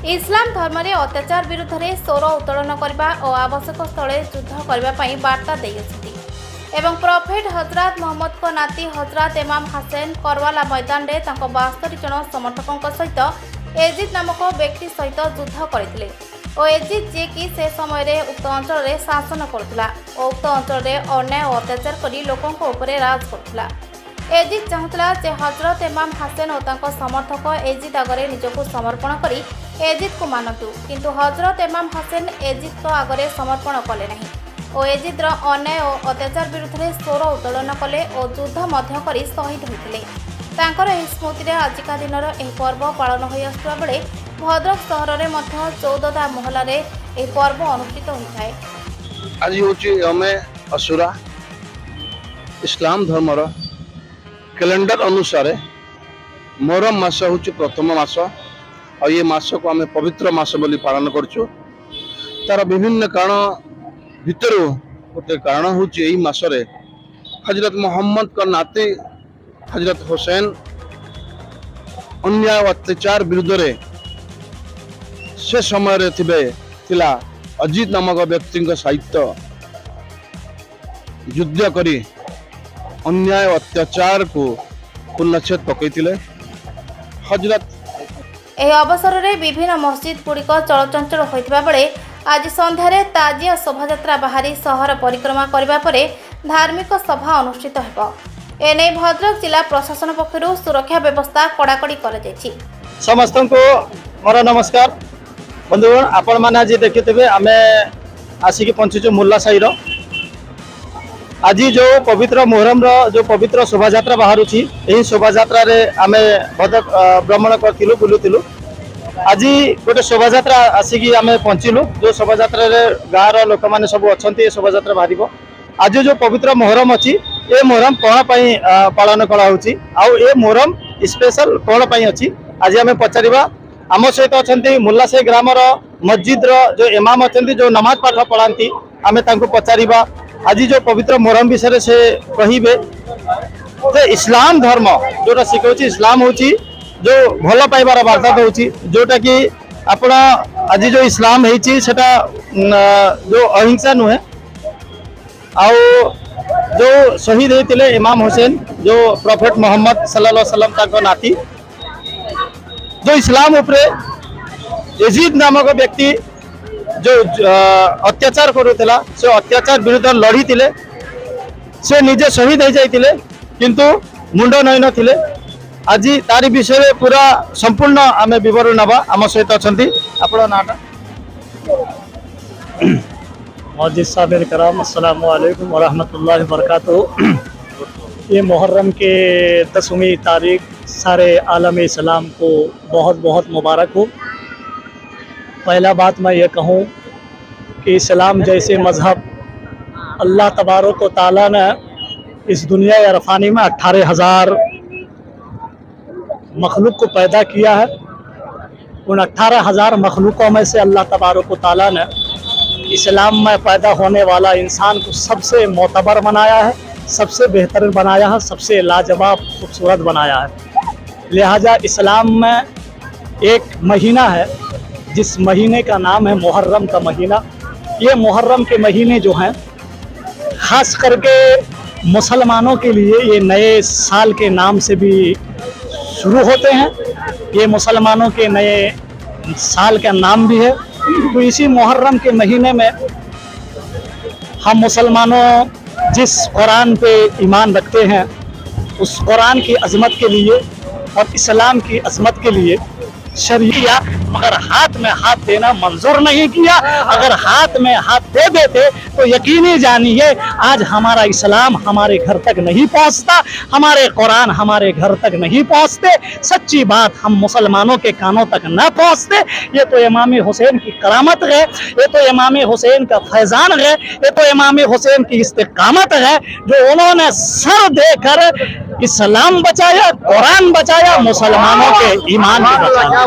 इस्लाम धर्म रे अत्याचार विरुद्ध रे स्वर उत्तोलन करबा और आवश्यक स्थले युद्ध करबा पई वार्ता देइछथि एवं प्रॉफेट हजरत मोहम्मद को नाती हजरत इमाम हसैन करवाला मैदान रे तांको 72 जन समर्थकों सहित एजिद नामक व्यक्ति सहित युद्ध करथिले और एजिद जे कि से समय रे उक्त अंचल रे शासन करथुला और उक्त अंचल रे अन्याय और अत्याचार करी लोकों को ऊपर राज करथुला। एजिद चाहूला जे हजरत इमाम हसैन और तांको समर्थक एजिद आगरे निजको समर्पण करी एजिद को मानतु किंतु हजरत इमाम हसैन एजिद को आगरे समर्पण कले नहीं और एजिद अन्याय और अत्याचार विरुद्ध में स्वर उत्तोलन कले और युद्ध मध्य करी शहीद होते तांकर एही स्मृति रे आजिका दिन एही पर्व पालन होई आसुवा बेले भद्रक सहर में 14 मोहल्ला रे एही पर्व अनुष्ठित होता है। आज होची हमें असुरा इस्लाम धर्मर कैलेंडर अनुसार मोहरम मास होची प्रथम मास और ये मास को आम पवित्र मास बोली पालन करचु। तार विभिन्न कारण भितर गोटे कारण होची यही मासरे हजरत मोहम्मद का नाते हजरत हुसैन अन्याय अत्याचार विरुद्ध रे से समय रे थिला अजीत नामक व्यक्ति सहित युद्ध करी अन्याय अत्याचार को पूर्णच्छेद पकईथिले। हजरत एही अवसर में विभिन्न मस्जिद गुड़िक चलचंचल होइतिबा बेले आज संध्यारे ताजिया शोभायात्रा बाहरी सहर परिक्रमा करबा परे धार्मिक सभा अनुष्ठित हेबो। एने भद्रक जिला प्रशासन पक्षरु सुरक्षा व्यवस्था कड़ाकड़ी कर जायछि। समस्त को मोर नमस्कार बंधुगण आपण माने आज देखिथिबे आमे आसिक पहुंचीचु मुल्ला साहिर। आज जो पवित्र मोहरम जो पवित्र शोभायात्रा बाहरुछि एही शोभायात्रा रे आमे भद्रक भ्रमण करथिलु बुलुथिलु। आज गोटे शोभायात्रा आसिक आमे पहुंचिलु जो शोभायात्रा रे गाँव लोक माने सब अछंती शोभायात्रा बाहरिबो। आज जो पवित्र मोहरम अछि ए मोहरम कोन पई पालन करा होछि आ ए मोहरम स्पेशल कोन पई अछि आज आमे पचारिबा। आम सहित अछंती मुल्ला साही ग्रामर मस्जिद रो जो इमाम अछंती जो नमाज पाठ पढ़ांती आमे तांको पचारिबा। आज जो पवित्र मोहरम विषय से कहिबे जे इस्लाम धर्म जोटा शिखौछि इस्लाम होछि जो भल पाइबार वार्ता होछि जोटा कि आपण आज जो इस्लाम हेछि सेटा जो अहिंसा नुहे आ जो शहीद होते इमाम हुसैन जो प्रॉफेट मोहम्मद सल्लल्लाहु अलैहि वसल्लम ताको नाती जो इस्लाम उपरे यजीद नामक व्यक्ति जो अत्याचार करुला से अत्याचार विरुद्ध लड़ी थिले से निजे शहीद हो जाइतिले किंतु मुंड नई नथिले। आज तारी विषय पूरा संपूर्ण आमे विवरण नबा आम सहित अछंती आपण नाटा मौजूद साबिर कराम अस्सलाम वालेकुम व रहमतुल्लाहि व बरकातहू। ये मुहर्रम के 10वीं तारीख सारे आलम इस्लाम को बहुत बहुत मुबारक हो। पहला बात मैं ये कहूँ कि इस्लाम जैसे मज़हब अल्लाह तबारक व तआला ने इस दुनिया अरफानी में 18,000 मखलूक को पैदा किया है। उन 18,000 मखलूकों में से अल्लाह तबारक व तआला ने इस्लाम में पैदा होने वाला इंसान को सबसे मोतबर बनाया है, सबसे बेहतर बनाया है, सबसे लाजवाब खूबसूरत बनाया है। लिहाजा इस्लाम में एक महीना है जिस महीने का नाम है मुहर्रम का महीना। ये मुहर्रम के महीने जो हैं ख़ास करके मुसलमानों के लिए ये नए साल के नाम से भी शुरू होते हैं। ये मुसलमानों के नए साल का नाम भी है। तो इसी मुहर्रम के महीने में हम मुसलमानों जिस कुरान पे ईमान रखते हैं उस कुरान की अज़मत के लिए और इस्लाम की अज़मत के लिए शरीया मगर हाथ में हाथ देना मंजूर नहीं किया। अगर हाथ में हाथ दे देते तो यकीनी जानिए आज हमारा इस्लाम हमारे घर तक नहीं पहुंचता, हमारे कुरान हमारे घर तक नहीं पहुंचते। सच्ची बात हम मुसलमानों के कानों तक न पहुंचते। ये तो इमाम हुसैन की करामत है, ये तो इमाम हुसैन का फैजान है, ये तो इमाम हुसैन की इस्तिकामत है जो उन्होंने सर देकर इस्लाम बचाया, कुरान बचाया, मुसलमानों के ईमान को बचाया।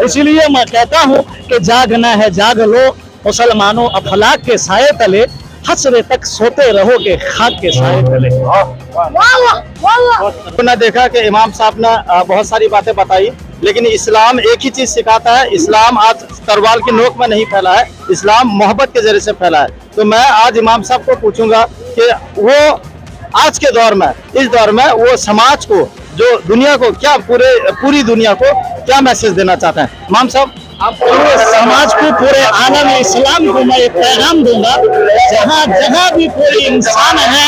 इसलिए मैं कहता हूँ कि जागना है जाग लो मुसलमानों, अफलाक के साए तले हसरे तक सोते रहोगे खाक के साए तले। ने देखा कि इमाम साहब ने बहुत सारी बातें बताई लेकिन इस्लाम एक ही चीज सिखाता है। इस्लाम आज तलवार की नोक में नहीं फैला है, इस्लाम मोहब्बत के जरिए से फैला है। तो मैं आज इमाम साहब को पूछूंगा कि वो आज के दौर में, इस दौर में वो समाज को, जो दुनिया को क्या, पूरी दुनिया को क्या मैसेज देना चाहते हैं। इमाम साहब, आप पूरे समाज को, पूरे आलम इस्लाम को मैं एक पैगाम दूंगा, जहाँ जहाँ भी कोई इंसान है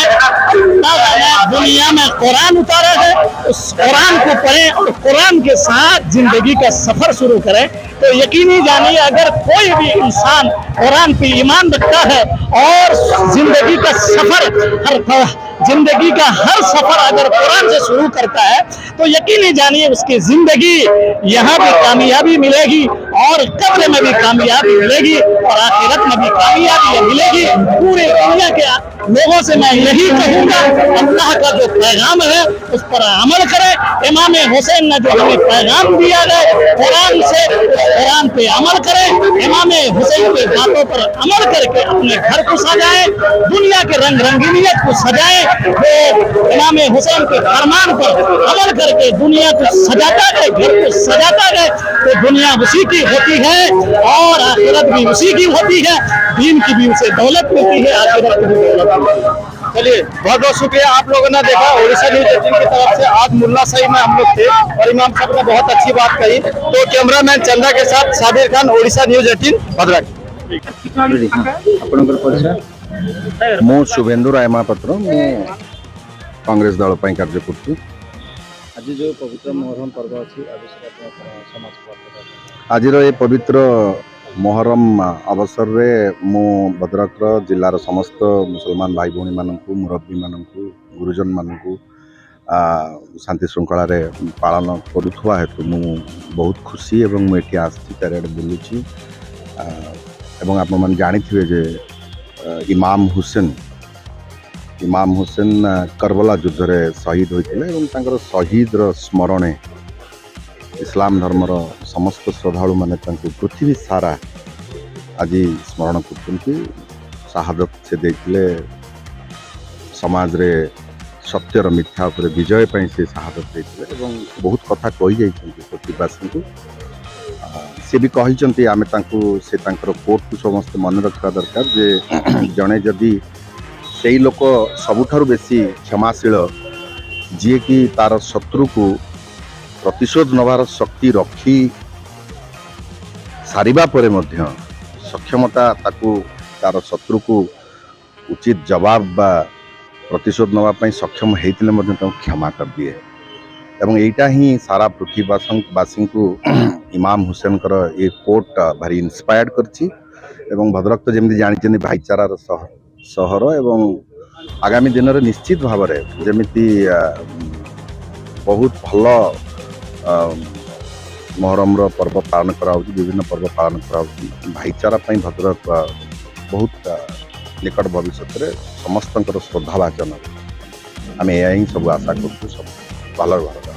दुनिया में कुरान उतारा है, उस कुरान को पढ़ें और कुरान के साथ जिंदगी का सफर शुरू करें। तो यकीनी जानिए, अगर कोई भी इंसान कुरान पे ईमान रखता है और जिंदगी का सफर अगर कुरान से शुरू करता है, तो यकीनी जानिए उसकी जिंदगी यहाँ भी कामयाबी मिलेगी और कब्र में भी कामयाबी मिलेगी और आखिरत में भी कामयाबी मिलेगी। पूरे दुनिया के लोगों से मैं यही कहूँगा, अल्लाह का जो पैगाम है उस पर अमल करें। इमाम हुसैन ने जो हमें पैगाम दिया है कुरान से, कुरान पे अमल करें। इमाम हुसैन की बातों पर अमल करके अपने घर को सजाएं, दुनिया के रंग रंगीनियत को सजाएं। तो इमाम हुसैन के फरमान पर अमल करके दुनिया को सजाता गए, घर को सजाता गए, तो दुनिया उसी की होती है और आखिरत भी उसी की होती है। दीन की भी उसे दौलत मिलती है, आखिरत की भी दौलत मिलती है। चलिए, बहुत बहुत शुक्रिया। आप लोगों ने देखा ओडिशा न्यूज 18 की तरफ से आज मुल्ला सही में हम लोग थे और इमाम साहब ने बहुत अच्छी बात कही। तो कैमरामैन चंदा के साथ साबिर खान, ओडिशा न्यूज 18 भद्रक। मु शुभेन्दु राय महापात्र, कांग्रेस दल पर कार्य कर। आज जो पवित्र मोहरम पर्व अच्छी आज ये पवित्र मोहरम अवसर रे मु भद्रक जिलार समस्त मुसलमान भाई भौणी मानू, मुरब्बी मानू, गुरुजन मानू शांति श्रृंखला रे पालन करुवा हेतु मु बहुत खुशी एवं मुझे आसी चारिड़े बुलूची। एवं आप मन जानी जे इमाम हुसैन करबला युद्ध रे शहीद होते शहीद स्मरणे इस्लाम धर्मर समस्त श्रद्धालु माने पृथ्वी सारा आज स्मरण कर शहादत से देते समाज रे सत्यर मिथ्या पर विजय पर से शहादत देते बहुत कथा कही पृथ्वीवासी को। सी भी कहते आम से कोर्ट को समस्त मन रखा दरकार जे जड़े जदि से लोक सबुठारु बेसी क्षमाशील जी कि तार शत्रु को प्रतिशोध नवार शक्ति रखी सारिबा परे मध्य सक्षमता ताकू तार शत्रु को उचित जवाब बा प्रतिशोध नवाई सक्षम होते क्षमा कर दिए। एवं यहीटा ही सारा पृथ्वीवासी को इमाम हुसैन ये कोर्ट भारी इंस्पायर्ड करछि। एवं भद्रक तो जमी जानी भाईचारार सहर एवं आगामी दिन में निश्चित भाव में जमी बहुत भल मोहरम पर्व पालन करा विभिन्न पर्व पालन करा भाईचारा भद्रक बहुत निकट भविष्य में समस्त श्रद्धाभाजन आम यही सब आशा कर सब भल भल।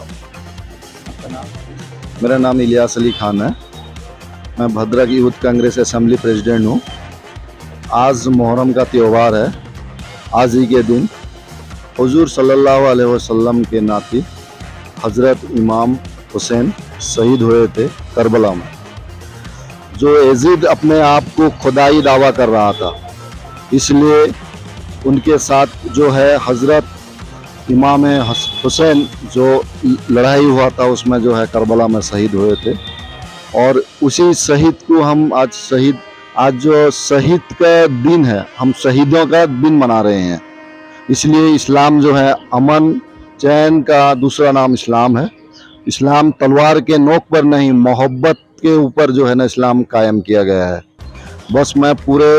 मेरा नाम इलियास अली खान है, मैं Bhadrak youth Congress assembly president हूँ। आज मुहर्रम का त्यौहार है। आज ही के दिन हुजूर सल्लल्लाहु अलैहि वसल्लम के नाती हज़रत इमाम हुसैन शहीद हुए थे करबला में। जो यजीद अपने आप को खुदाई दावा कर रहा था, इसलिए उनके साथ जो है हज़रत इमाम हुसैन जो लड़ाई हुआ था उसमें जो है करबला में शहीद हुए थे। और उसी शहीद को हम आज जो शहीद का दिन है, हम शहीदों का दिन मना रहे हैं। इसलिए इस्लाम जो है अमन चैन का दूसरा नाम इस्लाम है। इस्लाम तलवार के नोक पर नहीं, मोहब्बत के ऊपर जो है ना इस्लाम कायम किया गया है। बस मैं पूरे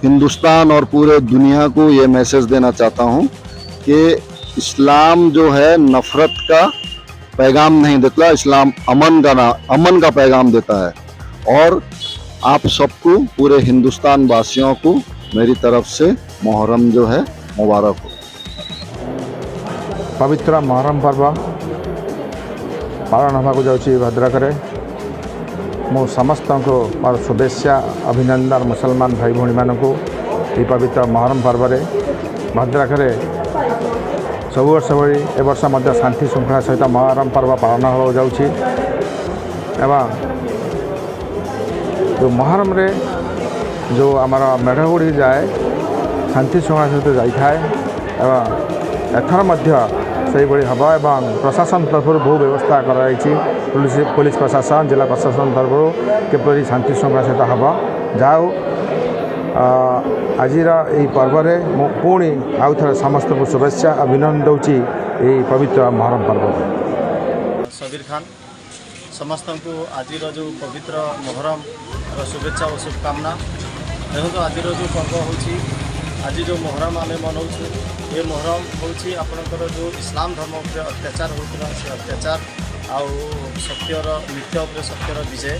हिंदुस्तान और पूरे दुनिया को ये मैसेज देना चाहता हूँ कि इस्लाम जो है नफ़रत का पैगाम नहीं देता, इस्लाम अमन का पैगाम देता है। और आप सबको, पूरे हिंदुस्तान वासियों को मेरी तरफ से मुहर्रम जो है मुबारक हो। पवित्र मुहर्रम पर्व पालन होगा जाऊँगी भद्रक मु समस्त को मोर शुभेच्छा अभिनंदन मुसलमान भाई भौणी मानक ये पवित्र मुहर्रम पर्व भद्रक सब वर्ष भाई ए वर्ष शांति श्रृंखला सहित मुहर्रम पर्व पालन हो जाऊँगी। एवं जो मुहर्रम रे जो आमर मेढ़ गुड़ी जाए शांति शृंखला सहित जाए एथर से हम एवं प्रशासन तरफ बहु व्यवस्था कराई पुलिस प्रशासन जिला प्रशासन तरफ किपरि शांति शृंखला सहित हम जाओ आज पर्व पुणी आउ थे समस्त को शुभेच्छा अभिनंदन दूची पवित्र मुहर्रम पर्व। सबीर खान समस्त को आज जो पवित्र मुहर्रम शुभेच्छा और शुभकामना। देखो आज जो पर्व हो आज जो मुहर्रम आम मनाऊँ ये मुहर्रम हूँ आपणकर जो इस्लाम धर्म पर अत्याचार होता से अत्याचार आउ सत्यर मिथ्या उपर सत्यर विजय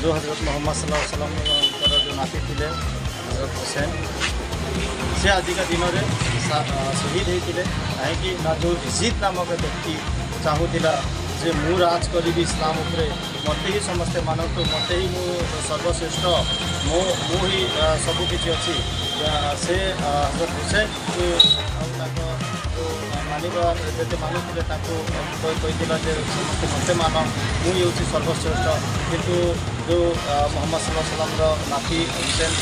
जो हजरत मोहम्मद सल्लल्लाहु अलैहि वसल्लम जो नाती थे हजरत हुसैन से आज का दिन में शहीद होते कहीं ना जो इजिद नामक व्यक्ति चाहूला जे मु राज करी इस्लाम उपरे मत ही समस्ते मानतु मत ही मु सर्वश्रेष्ठ मु ही सबकि अच्छी से हजरत हुसैन जो मानवा जैसे मानुले कहीला समस्त मत मान मुझे सर्वश्रेष्ठ किंतु जो मोहम्मद सल्लल्लाहु अलैहि वसल्लम नाती हुसैन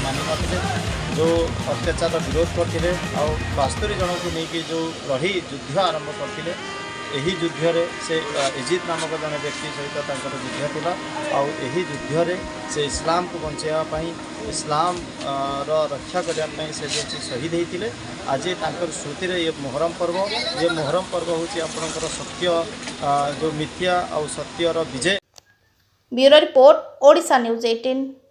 मानि नथिले जो अत्याचार विरोध करते बास्तरी जन को लेकिन जो लड़ी युद्ध आरंभ करते यही युद्ध से इजिद नामक जन व्यक्ति सहित युद्ध था आही युद्ध से इस्लाम को बचाई इस्लाम रक्षा करने से जो शहीद होते आज स्मृति ये मुहर्रम पर्व ये मुहर्रम पर्व हूँ आपणकर सत्य जो मिथ्या और सत्यर विजय। Bureau report Odisha news 18।